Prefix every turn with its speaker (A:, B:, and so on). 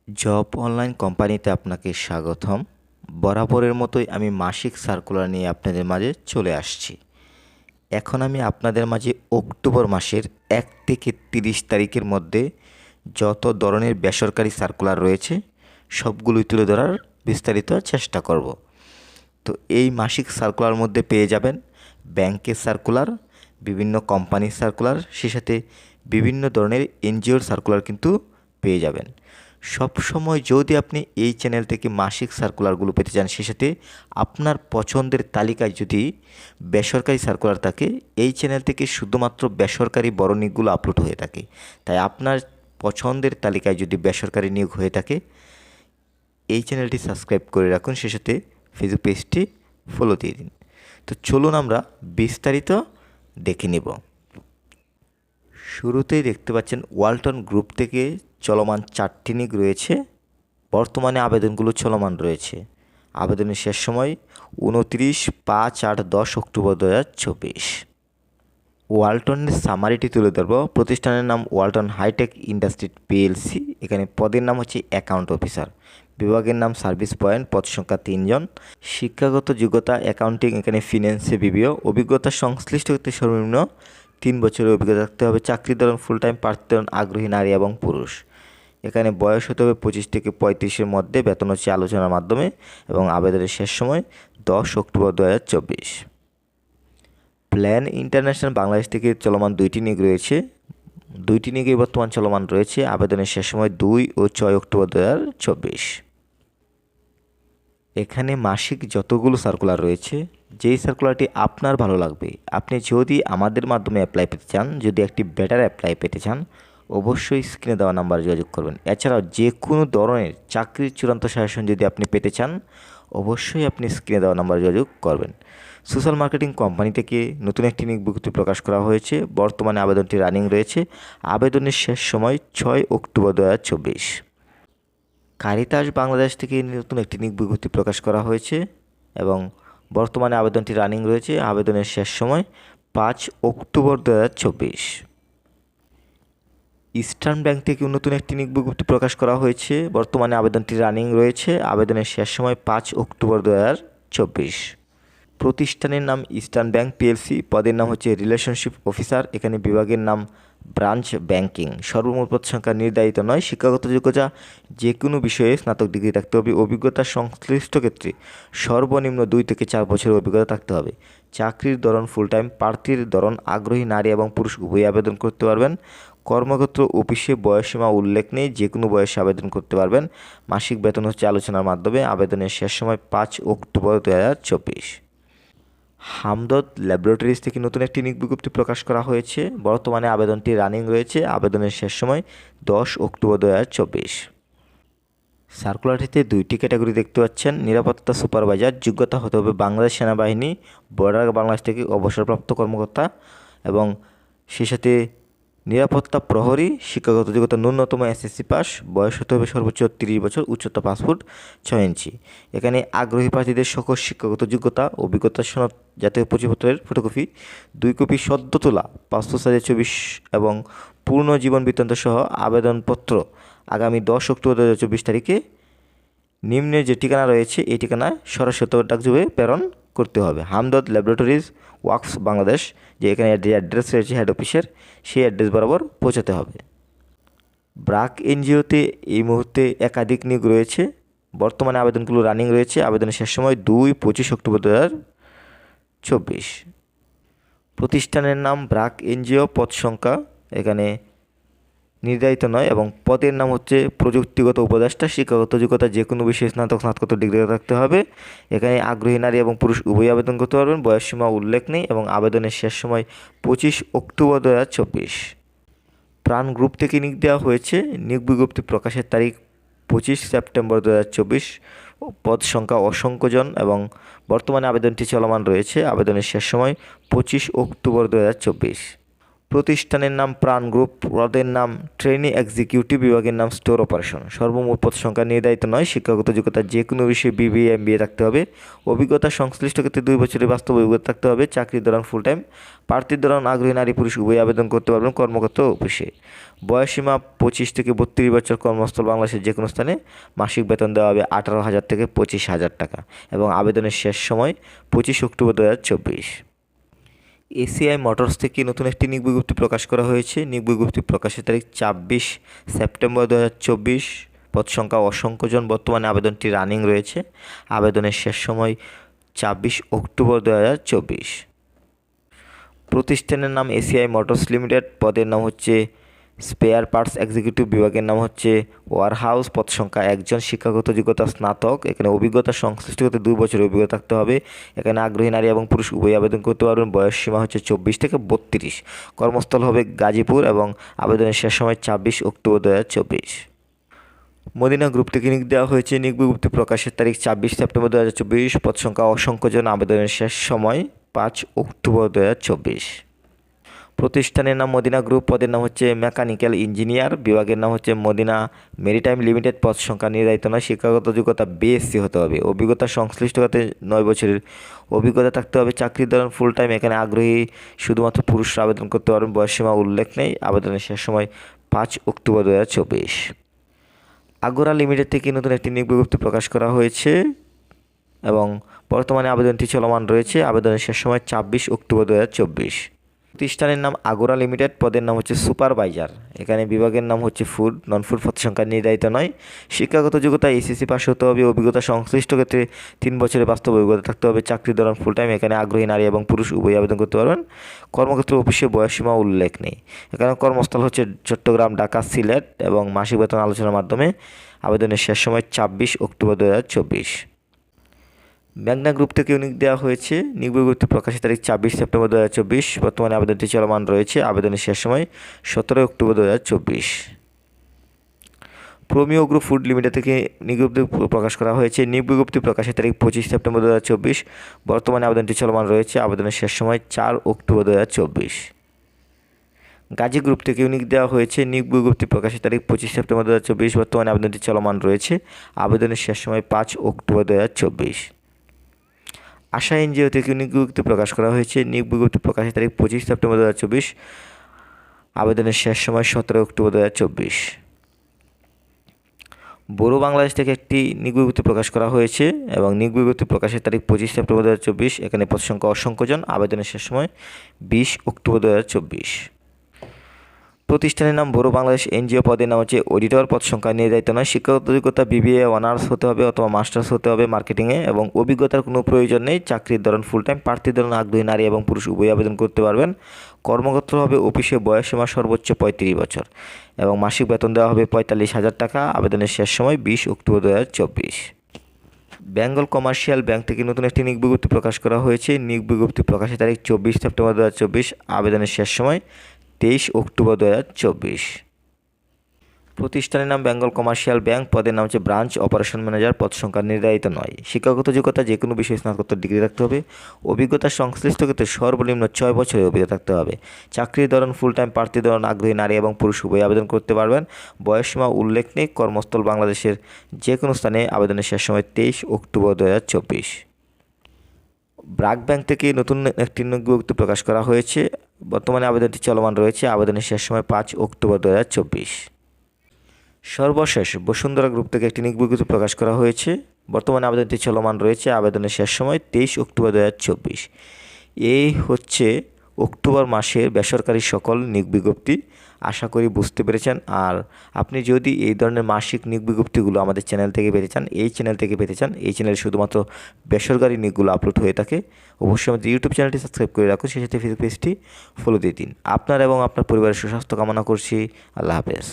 A: Job online কোম্পানিতে আপনাকে স্বাগতম। বরাবরের মতোই আমি মাসিক সার্কুলার নিয়ে আপনাদের মাঝে চলে আসছি। এখন আমি আপনাদের মাঝে অক্টোবর মাসের 1 থেকে 30 তারিখের মধ্যে যত ধরনের বেসরকারি সার্কুলার রয়েছে সবগুলোই তুলে ধরার বিস্তারিত চেষ্টা করব। তো এই মাসিক সার্কুলার মধ্যে পেয়ে যাবেন ব্যাংকের সার্কুলার, বিভিন্ন কোম্পানির সার্কুলার, সে সাথে বিভিন্ন ধরনের এনজিওর সার্কুলার কিন্তু পেয়ে যাবেন। সব সময় যদি আপনি এই চ্যানেল থেকে মাসিক সার্কুলারগুলো পেতে চান, সে সাথে আপনার পছন্দের তালিকায় যদি বেসরকারি সার্কুলার থাকে, এই চ্যানেল থেকে শুধুমাত্র বেসরকারি বড় নিয়োগগুলো আপলোড হয়ে থাকে। তাই আপনার পছন্দের তালিকায় যদি বেসরকারি নিয়োগ হয়ে থাকে, এই চ্যানেলটি সাবস্ক্রাইব করে রাখুন, সে সাথে ফেসবুক পেজটি ফলো দিয়ে দিন। তো চলুন আমরা বিস্তারিত দেখে নেব। শুরুতেই দেখতে পাচ্ছেন ওয়ালটন গ্রুপ থেকে চলমান 4টি নিয়োগ রয়েছে। বর্তমানে আবেদনগুলো চলমান রয়েছে। আবেদনের শেষ সময় 29/5/8/10 অক্টোবর 2024। ওয়ালটনের সামারিটি তুলে ধরব। প্রতিষ্ঠানের নাম ওয়ালটন হাইটেক ইন্ডাস্ট্রি পিএলসি। এখানে পদের নাম হচ্ছে অ্যাকাউন্ট অফিসার। বিভাগের নাম সার্ভিস পয়েন্ট। পদ সংখ্যা 3 জন। শিক্ষাগত যোগ্যতা অ্যাকাউন্টিং, এখানে ফিন্যান্সে বিবিও। অভিজ্ঞতা সংশ্লিষ্ট ক্ষেত্রে সর্বনিম্ন 3 বছরের অভিজ্ঞতা থাকতে হবে। চাকরির ধরন ফুল টাইম, প্রার্থী ধরন আগ্রহী নারী এবং পুরুষ। এখানে বয়স হতে হবে 25 থেকে 35-এর মধ্যে। বেতন হচ্ছে আলোচনার মাধ্যমে এবং আবেদনের শেষ সময় 10 অক্টোবর 2024। প্ল্যান ইন্টারন্যাশনাল বাংলাদেশ থেকে চলমান 2টি নিয়োগ রয়েছে। 2টি নিয়োগই বর্তমান চলমান রয়েছে। আবেদনের শেষ সময় 2 ও 6 অক্টোবর 2024। এখানে মাসিক যতগুলো সার্কুলার রয়েছে, যেই সার্কুলারটি আপনার ভালো লাগবে, আপনি যদি আমাদের মাধ্যমে অ্যাপ্লাই পেতে চান, যদি একটি বেটার অ্যাপ্লাই পেতে চান, অবশ্যই স্ক্রিনে দেওয়া নাম্বারে যোগাযোগ করবেন। এছাড়াও যে কোনো ধরনের চাকরির চূড়ান্ত সাজেশন যদি আপনি পেতে চান, অবশ্যই আপনি স্ক্রিনে দেওয়া নাম্বারে যোগাযোগ করবেন। সোশ্যাল মার্কেটিং কোম্পানি থেকে নতুন একটি নিয়োগ বিজ্ঞপ্তি প্রকাশ করা হয়েছে। বর্তমানে আবেদনটি রানিং রয়েছে। আবেদনের শেষ সময় 6 অক্টোবর 2024। কারিতাস বাংলাদেশ থেকে নতুন একটি নিয়োগ বিজ্ঞপ্তি প্রকাশ করা হয়েছে এবং বর্তমানে আবেদনটি রানিং রয়েছে। আবেদনের শেষ সময় 5 অক্টোবর 2024। ইস্টার্ন ব্যাংক থেকে নতুন একটি নিয়োগ বিজ্ঞপ্তি প্রকাশ করা হয়েছে। বর্তমানে আবেদনটি রানিং রয়েছে। আবেদনের শেষ সময় 5 অক্টোবর 2024। প্রতিষ্ঠানের নাম ইস্টার্ন ব্যাংক পিএলসি। পদের নাম হচ্ছে রিলেশনশিপ অফিসার। এখানে বিভাগের নাম ব্রাঞ্চ ব্যাংকিং। সর্বমোট পদ সংখ্যা নির্ধারিত নয়। শিক্ষাগত যোগ্যতা যে কোনো বিষয়ে স্নাতক ডিগ্রি থাকতে হবে। অভিজ্ঞতা সংশ্লিষ্ট ক্ষেত্রে সর্বনিম্ন 2 থেকে 4 বছরের অভিজ্ঞতা থাকতে হবে। চাকরির ধরন ফুল টাইম, প্রার্থীর ধরন আগ্রহী নারী এবং পুরুষ উভয়ই আবেদন করতে পারবেন। কর্মক্ষেত্র অফিসে বয়সসীমা উল্লেখ নেই, যে কোনো বয়সে আবেদন করতে পারবেন। মাসিক বেতন হচ্ছে আলোচনার মাধ্যমে। আবেদনের শেষ সময় 5 অক্টোবর 2024। হামদর্দ ল্যাবরেটরিজ থেকে নতুন একটি নিয়োগ বিজ্ঞপ্তি প্রকাশ করা হয়েছে। বর্তমানে আবেদনটি রানিং রয়েছে। আবেদনের শেষ সময় 10 অক্টোবর 2024। সার্কুলারটিতে 2টি ক্যাটাগরি দেখতে পাচ্ছেন। নিরাপত্তা সুপারভাইজার। যোগ্যতা হতে হবে বাংলাদেশ সেনাবাহিনী, বর্ডার বাংলাদেশ থেকে অবসরপ্রাপ্ত কর্মকর্তা এবং সেই সাথে নিরাপত্তা প্রহরী। শিক্ষাগত যোগ্যতা ন্যূনতম এসএসসি পাস। বয়স হতে হবে সর্বোচ্চ 30 বছর। উচ্চতা 5 ফুট 6 ইঞ্চি। এখানে আগ্রহী প্রার্থীদের সকল শিক্ষাগত যোগ্যতা, অভিজ্ঞতা সনদ, জাতীয় পরিচয়পত্রের ফটোকপি 2 কপি সদ্য তোলা পাসপোর্ট সাইজের 24 এবং পূর্ণ জীবন বৃত্তান্ত সহ আবেদনপত্র আগামী 10 অক্টোবর 2024 তারিখে নিম্নের যে ঠিকানা রয়েছে এই ঠিকানায় সরাসরি ডাকযোগে প্রেরণ করতে হবে। হামদর্দ ল্যাবরেটরিজ ওয়ার্কস বাংলাদেশ, যে এখানে যে অ্যাড্রেস রয়েছে হেড অফিসের, সেই অ্যাড্রেস বরাবর পৌঁছাতে হবে। ব্রাক এনজিওতে এই মুহূর্তে একাধিক নিয়োগ রয়েছে। বর্তমানে আবেদনগুলো রানিং রয়েছে। আবেদনের শেষ সময় 25 অক্টোবর 2024। প্রতিষ্ঠানের নাম ব্রাক এনজিও। পদ সংখ্যা এখানে নির্ধারিত নয় এবং পদের নাম হচ্ছে প্রযুক্তিগত উপদেষ্টা। শিক্ষাগত যোগ্যতা যে কোনো বিষয়ে স্নাতকোত্তর ডিগ্রি থাকতে হবে। এখানে আগ্রহী নারী এবং পুরুষ উভয়ই আবেদন করতে পারবেন। বয়সসীমা উল্লেখ নেই এবং আবেদনের শেষ সময় 25 অক্টোবর 2024। প্রাণ গ্রুপ থেকে নিয়োগ দেওয়া হয়েছে। নিয়োগ বিজ্ঞপ্তি প্রকাশের তারিখ 25 সেপ্টেম্বর 2024। পদ সংখ্যা অসংখ্য জন এবং বর্তমানে আবেদনটি চলমান রয়েছে। আবেদনের শেষ সময় 25 অক্টোবর 2024। প্রতিষ্ঠানের নাম প্রাণ গ্রুপ, পদের নাম ট্রেনি এক্সিকিউটিভ, বিভাগের নাম স্টোর অপারেশন। সর্বমোট পদ সংখ্যা নির্ধারিত নয়। শিক্ষাগত যোগ্যতা যে কোনো বিষয়ে বিবিএ এমবিএ থাকতে হবে। অভিজ্ঞতা সংশ্লিষ্ট ক্ষেত্রে 2 বছরের বাস্তব অভিজ্ঞতা থাকতে হবে। চাকরির দৌরান ফুল টাইম, প্রার্থীর দৌরান আগ্রহী নারী পুরুষ উভয় আবেদন করতে পারবেন কর্মকর্তা অফিসে। বয়সসীমা 25 থেকে 32 বছর। কর্মস্থল বাংলাদেশের যে কোনো স্থানে। মাসিক বেতন দেওয়া হবে 18,000 থেকে 25,000 টাকা এবং আবেদনের শেষ সময় 25 অক্টোবর 2024। এসিআই মোটরস থেকে নতুন একটি নিয়োগ বিজ্ঞপ্তি প্রকাশ করা হয়েছে। নিয়োগ বিজ্ঞপ্তি প্রকাশের তারিখ 24 সেপ্টেম্বর 2024। পদ সংখ্যা অসংখ্য জন। বর্তমানে আবেদনটি রানিং রয়েছে। আবেদনের শেষ সময় 24 অক্টোবর 2024। প্রতিষ্ঠানের নাম এসিআই মোটরস লিমিটেড, পদের নাম হচ্ছে স্পেয়ার পার্টস এক্সিকিউটিভ, বিভাগের নাম হচ্ছে ওয়ারহাউস। পদ সংখ্যা 1 জন। শিক্ষাগত যোগ্যতা স্নাতক। এখানে অভিজ্ঞতা সংশ্লিষ্ট ক্ষেত্রে 2 বছরের অভিজ্ঞতা থাকতে হবে। এখানে আগ্রহী নারী এবং পুরুষ উভয় আবেদন করতে পারবেন। বয়স সীমা হচ্ছে 24 থেকে 32। কর্মস্থল হবে গাজীপুর এবং আবেদনের শেষ সময় 24 অক্টোবর 2024। মদিনা গ্রুপ থেকে নিয়োগ দেওয়া হয়েছে। নিয়োগ বিজ্ঞপ্তি প্রকাশের তারিখ 24 সেপ্টেম্বর 2024। পদ সংখ্যা অসংখ্য জন। আবেদনের শেষ সময় 5 অক্টোবর 2024। প্রতিষ্ঠানের নাম মদিনা গ্রুপ, পদের নাম হচ্ছে মেকানিক্যাল ইঞ্জিনিয়ার, বিভাগের নাম হচ্ছে মদিনা মেরিটাইম লিমিটেড। পদ সংখ্যা নির্ধারিত নয়। শিক্ষাগত যোগ্যতা বিএসসি হতে হবে। অভিজ্ঞতা সংশ্লিষ্ট খাতে 9 বছরের অভিজ্ঞতা থাকতে হবে। চাকরির দৌরান ফুল টাইম। এখানে আগ্রহী শুধুমাত্র পুরুষরা আবেদন করতে পারবেন। বয়সসীমা উল্লেখ নেই। আবেদনের শেষ সময় 5 অক্টোবর 2024। আগরা লিমিটেড থেকে নতুন একটি নিয়োগ বিজ্ঞপ্তি প্রকাশ করা হয়েছে এবং বর্তমানে আবেদনটি চলমান রয়েছে। আবেদনের শেষ সময় 24 অক্টোবর 2024। প্রতিষ্ঠানের নাম আগরা লিমিটেড, পদের নাম হচ্ছে সুপারভাইজার। এখানে বিভাগের নাম হচ্ছে ফুড। নন ফুড পদ সংখ্যা নির্ধারিত নয়। শিক্ষাগত যোগ্যতা এসএসসি পাস হতে হবে। অভিজ্ঞতা সংশ্লিষ্ট ক্ষেত্রে 3 বছরের বাস্তব অভিজ্ঞতা থাকতে হবে। চাকরির দৌরান ফুল টাইম। এখানে আগ্রহী নারী এবং পুরুষ উভয় আবেদন করতে পারবেন। কর্মক্ষেত্র অফিসে বয়সসীমা উল্লেখ নেই। এখানে কর্মস্থল হচ্ছে চট্টগ্রাম, ঢাকা, সিলেট এবং মাসিক বেতন আলোচনার মাধ্যমে। আবেদনের শেষ সময় 24 অক্টোবর 2024। মেঘনা গ্রুপ থেকে নিয়োগ দেওয়া হয়েছে। নিয়োগ বিজ্ঞপ্তি প্রকাশের তারিখ 24 সেপ্টেম্বর 2024। বর্তমানে আবেদনটি চলমান রয়েছে। আবেদনের শেষ সময় 17 অক্টোবর 2024। প্রোমিও গ্রুপ ফুড লিমিটেড থেকে নিয়োগ বিজ্ঞপ্তি প্রকাশ করা হয়েছে। নিয়োগ বিজ্ঞপ্তি প্রকাশের তারিখ 25 সেপ্টেম্বর 2024। বর্তমানে আবেদনটি চলমান রয়েছে। আবেদনের শেষ সময় 4 অক্টোবর 2024। গাজী গ্রুপ থেকে নিয়োগ দেওয়া হয়েছে। নিয়োগ বিজ্ঞপ্তি প্রকাশের তারিখ 25 সেপ্টেম্বর 2024। বর্তমানে আবেদনটি চলমান রয়েছে। আবেদনের শেষ সময় 5 অক্টোবর 2024। আশা এনজিও থেকে নিয়োগ বিজ্ঞপ্তি প্রকাশ করা হয়েছে। নিয়োগ বিজ্ঞপ্তি প্রকাশের তারিখ 25 সেপ্টেম্বর 2024। আবেদনের শেষ সময় 17 অক্টোবর 2024। বড়ো বাংলাদেশ থেকে একটি নিয়োগ বিজ্ঞপ্তি প্রকাশ করা হয়েছে এবং নিয়োগ বিজ্ঞপ্তি প্রকাশের তারিখ 25 সেপ্টেম্বর 2024। এখানে পদ সংখ্যা অসংখ্য জন। আবেদনের শেষ সময় 20 অক্টোবর 2024। প্রতিষ্ঠানের নাম বড়ো বাংলাদেশ এনজিও, পদের নাম হচ্ছে অডিটর। পদ সংখ্যা নির্ধারিত নয়। শিক্ষাগত যোগ্যতা বিবিএ অনার্স হতে হবে অথবা মাস্টার্স হতে হবে মার্কেটিংয়ে এবং অভিজ্ঞতার কোনো প্রয়োজন নেই। চাকরির ধরন ফুল টাইম। প্রার্থীর ধরন আগ্রহী নারী এবং পুরুষ উভয় আবেদন করতে পারবেন। কর্মক্ষেত্র হবে অফিসে। বয়সসীমা সর্বোচ্চ 35 বছর এবং মাসিক বেতন দেওয়া হবে 45,000 টাকা। আবেদনের শেষ সময় 20 অক্টোবর 2024। বেঙ্গল কমার্শিয়াল ব্যাংক থেকে নতুন একটি নিয়োগ বিজ্ঞপ্তি প্রকাশ করা হয়েছে। নিয়োগ বিজ্ঞপ্তি প্রকাশের তারিখ 24 সেপ্টেম্বর 2024। আবেদনের শেষ সময় 23 অক্টোবর 2024। প্রতিষ্ঠানের নাম বেঙ্গল কমার্শিয়াল ব্যাংক, পদের নাম হচ্ছে ব্রাঞ্চ অপারেশন ম্যানেজার। পদ সংখ্যা নির্ধারিত নয়। শিক্ষাগত যোগ্যতা যে কোনো বিষয়ে স্নাতকোত্তর ডিগ্রি থাকতে হবে। অভিজ্ঞতা সংশ্লিষ্ট ক্ষেত্রে সর্বনিম্ন 6 বছরের অভিজ্ঞতা থাকতে হবে। চাকরির ধরন ফুল টাইম। প্রার্থীর ধরন আগ্রহী নারী এবং পুরুষ উভয় আবেদন করতে পারবেন। বয়সসীমা উল্লেখ নেই। কর্মস্থল বাংলাদেশের যে কোনো স্থানে। আবেদনের শেষ সময় 23 অক্টোবর 2024। ব্র্যাক ব্যাংক থেকে নতুন একটি নিয়োগ বিজ্ঞপ্তি প্রকাশ করা হয়েছে। বর্তমানে আবেদনটি চলমান রয়েছে। আবেদনের শেষ সময় 5 অক্টোবর 2024। সর্বশেষ বসুন্ধরা গ্রুপ থেকে একটি নিয়োগ বিজ্ঞপ্তি প্রকাশ করা হয়েছে। বর্তমানে আবেদনটি চলমান রয়েছে। আবেদনের শেষ সময় 23 অক্টোবর 2024। এই হচ্ছে অক্টোবর মাসের বেসরকারি সকল নিয়োগ বিজ্ঞপ্তি। আশা করি বুঝতে পেরেছেন। আর আপনি যদি এই ধরনের মাসিক নিয়োগ বিজ্ঞপ্তিগুলো আমাদের চ্যানেল থেকে পেতে চান, এই চ্যানেলে শুধুমাত্র বেসরকারি নিয়োগগুলো আপলোড হয়ে থাকে, অবশ্যই আমাদের ইউটিউব চ্যানেলটি সাবস্ক্রাইব করে রাখুন। সেই সাথে ফেসবুক পেজটি ফলো দিয়ে দিন। আপনার এবং আপনার পরিবারের সুস্বাস্থ্য কামনা করছি। আল্লাহ হাফেজ।